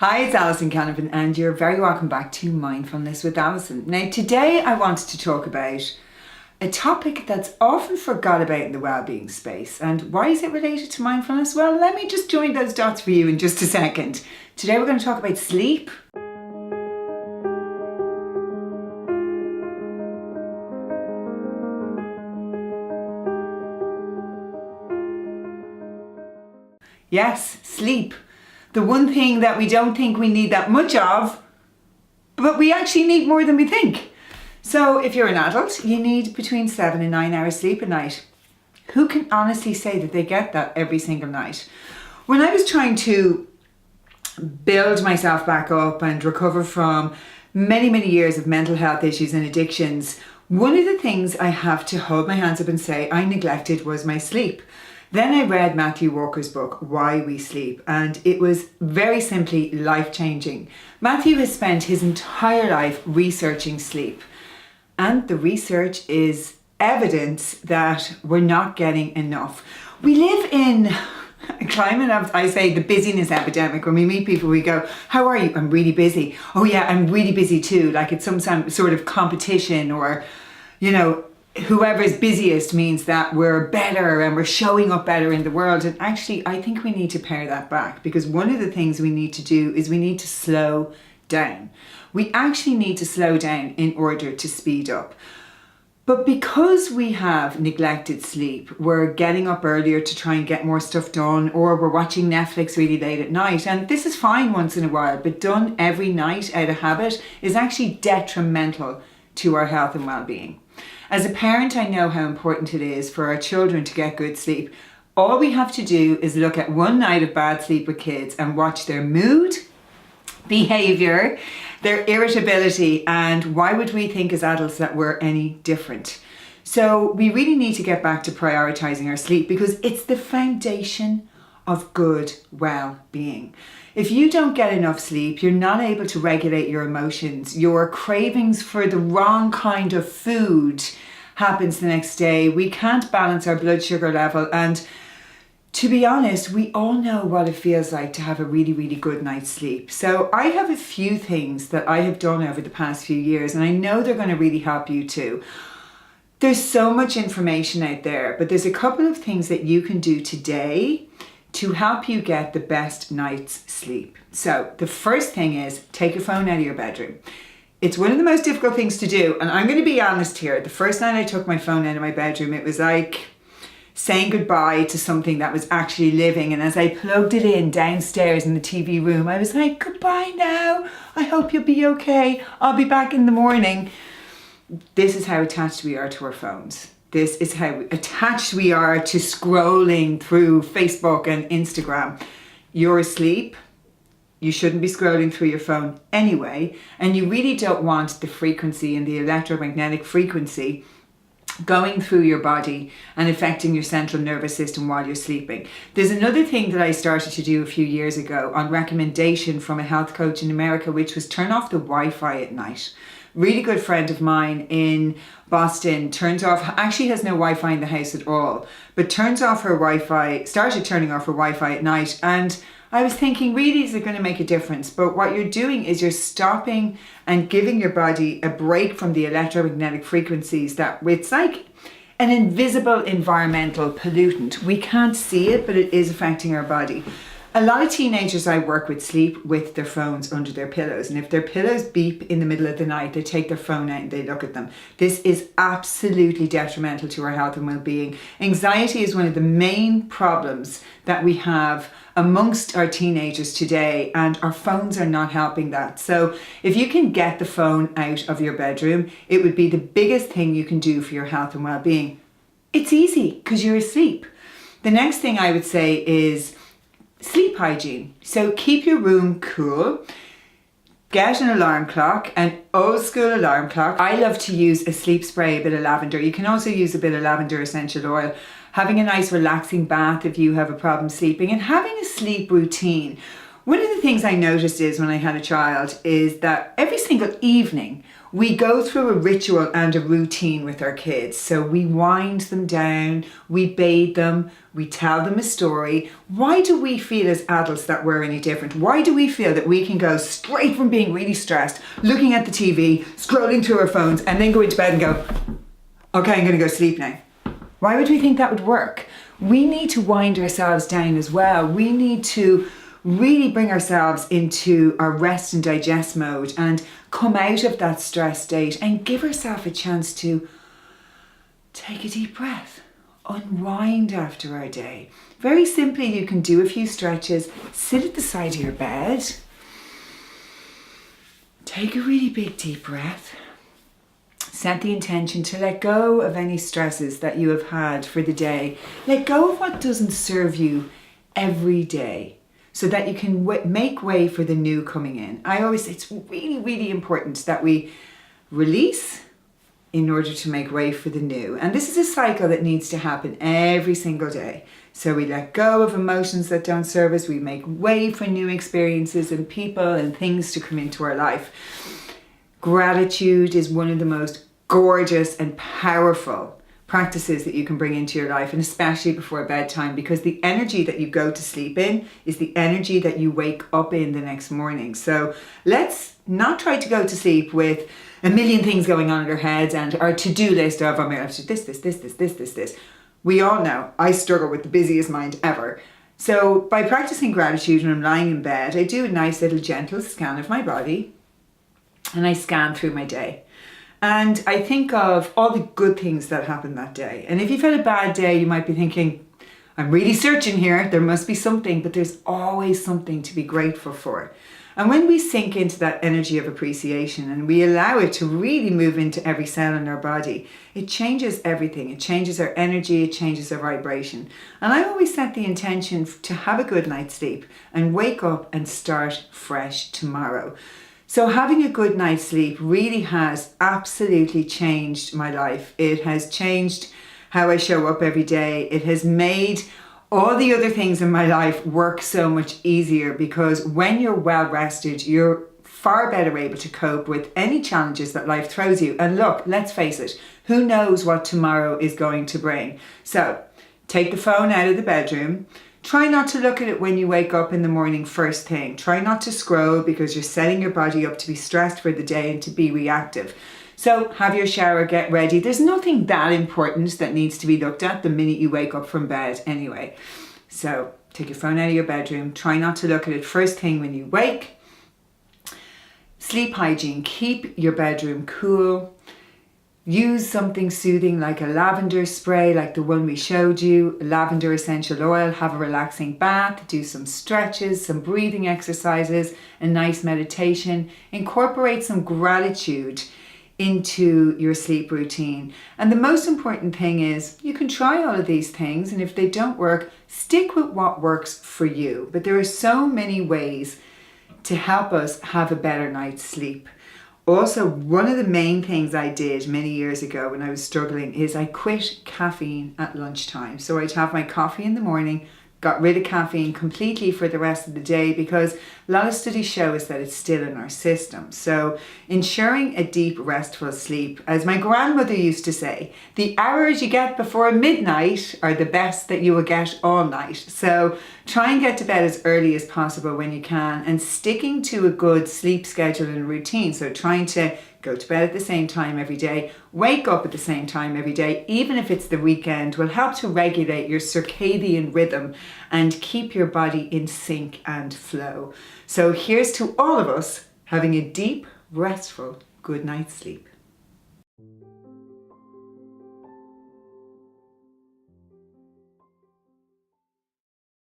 Hi, it's Alison Canavan and you're very welcome back to Mindfulness with Alison. Now today I wanted to talk about a topic that's often forgot about in the well-being space. And why is it related to mindfulness? Well, let me just join those dots for you in just a second. Today we're going to talk about sleep. Yes, sleep. The one thing that we don't think we need that much of, but we actually need more than we think. So if you're an adult, you need between 7 and 9 hours sleep a night. Who can honestly say that they get that every single night? When I was trying to build myself back up and recover from many years of mental health issues and addictions, one of the things I have to hold my hands up and say I neglected was my sleep. Then I read Matthew Walker's book, Why We Sleep, and it was very simply life-changing. Matthew has spent his entire life researching sleep, and the research is evidence that we're not getting enough. We live in a climate of, I say, the busyness epidemic. When we meet people, we go, how are you? I'm really busy. Oh yeah, I'm really busy too. Like it's some sort of competition or, whoever's busiest means that we're better and we're showing up better in the world. And actually, I think we need to pare that back, because one of the things we need to do is we need to slow down. We actually need to slow down in order to speed up. But because we have neglected sleep, we're getting up earlier to try and get more stuff done, or we're watching Netflix really late at night. And this is fine once in a while, but done every night out of habit is actually detrimental to our health and well-being. As a parent, I know how important it is for our children to get good sleep. All we have to do is look at one night of bad sleep with kids and watch their mood, behavior, their irritability, and why would we think as adults that we're any different? So we really need to get back to prioritizing our sleep, because it's the foundation of good well-being. If you don't get enough sleep, you're not able to regulate your emotions. Your cravings for the wrong kind of food happens the next day. We can't balance our blood sugar level. And to be honest, we all know what it feels like to have a really good night's sleep. So I have a few things that I have done over the past few years, and I know they're going to really help you too. There's so much information out there, but there's a couple of things that you can do today to help you get the best night's sleep. So the first thing is take your phone out of your bedroom. It's one of the most difficult things to do. And I'm going to be honest here. The first night I took my phone out of my bedroom, it was like saying goodbye to something that was actually living. And as I plugged it in downstairs in the TV room, I was like, goodbye now. I hope you'll be okay. I'll be back in the morning. This is how attached we are to our phones. This is how attached we are to scrolling through Facebook and Instagram. You're asleep. You shouldn't be scrolling through your phone anyway. And you really don't want the frequency and the electromagnetic frequency going through your body and affecting your central nervous system while you're sleeping. There's another thing that I started to do a few years ago on recommendation from a health coach in America, which was turn off the Wi-Fi at night. Really good friend of mine in Boston actually has no Wi-Fi in the house at all, but turns off her Wi-Fi, started turning off her Wi-Fi at night. And I was thinking, really, is it going to make a difference? But what you're doing is you're stopping and giving your body a break from the electromagnetic frequencies that it's like an invisible environmental pollutant. We can't see it, but it is affecting our body. A lot of teenagers I work with sleep with their phones under their pillows. And if their pillows beep in the middle of the night, they take their phone out and they look at them. This is absolutely detrimental to our health and well-being. Anxiety is one of the main problems that we have amongst our teenagers today, and our phones are not helping that. So if you can get the phone out of your bedroom, it would be the biggest thing you can do for your health and well-being. It's easy because you're asleep. The next thing I would say is sleep hygiene. So keep your room cool. Get an alarm clock, an old school alarm clock. I love to use a sleep spray, a bit of lavender. You can also use a bit of lavender essential oil. Having a nice relaxing bath if you have a problem sleeping, and having a sleep routine. One of the things I noticed is when I had a child is that every single evening We go through a ritual and a routine with our kids. So we wind them down, we bathe them, we tell them a story. Why do we feel as adults that we're any different? Why do we feel that we can go straight from being really stressed, looking at the TV, scrolling through our phones, and then go into bed and go, okay, I'm going to go sleep now? Why would we think that would work? We need to wind ourselves down as well. We need to really bring ourselves into our rest and digest mode and come out of that stress state and give ourselves a chance to take a deep breath, unwind after our day. Very simply, you can do a few stretches, sit at the side of your bed, take a really big deep breath, set the intention to let go of any stresses that you have had for the day. Let go of what doesn't serve you every day, so that you can make way for the new coming in. I always say it's really, really important that we release in order to make way for the new. And this is a cycle that needs to happen every single day. So we let go of emotions that don't serve us. We make way for new experiences and people and things to come into our life. Gratitude is one of the most gorgeous and powerful practices that you can bring into your life, and especially before bedtime, because the energy that you go to sleep in is the energy that you wake up in the next morning. So let's not try to go to sleep with a million things going on in our heads and our to-do list of, I'm going to have to do this. We all know I struggle with the busiest mind ever. So by practicing gratitude when I'm lying in bed, I do a nice little gentle scan of my body and I scan through my day. And I think of all the good things that happened that day. And if you've had a bad day, you might be thinking, I'm really searching here. There must be something, but there's always something to be grateful for. And when we sink into that energy of appreciation and we allow it to really move into every cell in our body, it changes everything. It changes our energy, it changes our vibration. And I always set the intention to have a good night's sleep and wake up and start fresh tomorrow. So having a good night's sleep really has absolutely changed my life. It has changed how I show up every day. It has made all the other things in my life work so much easier, because when you're well rested, you're far better able to cope with any challenges that life throws you. And look, let's face it, who knows what tomorrow is going to bring? So take the phone out of the bedroom. Try not to look at it when you wake up in the morning first thing. Try not to scroll, because you're setting your body up to be stressed for the day and to be reactive. So have your shower, get ready. There's nothing that important that needs to be looked at the minute you wake up from bed anyway. So take your phone out of your bedroom. Try not to look at it first thing when you wake. Sleep hygiene. Keep your bedroom cool. Use something soothing like a lavender spray like the one we showed you, lavender essential oil, have a relaxing bath, do some stretches, some breathing exercises, a nice meditation. Incorporate some gratitude into your sleep routine. And the most important thing is you can try all of these things, and if they don't work, stick with what works for you. But there are so many ways to help us have a better night's sleep. Also, one of the main things I did many years ago when I was struggling is I quit caffeine at lunchtime. So I'd have my coffee in the morning, got rid of caffeine completely for the rest of the day, because a lot of studies show us that it's still in our system. So ensuring a deep, restful sleep, as my grandmother used to say, the hours you get before midnight are the best that you will get all night. So try and get to bed as early as possible when you can, and sticking to a good sleep schedule and routine. So trying to go to bed at the same time every day, wake up at the same time every day, even if it's the weekend, will help to regulate your circadian rhythm and keep your body in sync and flow. So here's to all of us having a deep, restful, good night's sleep.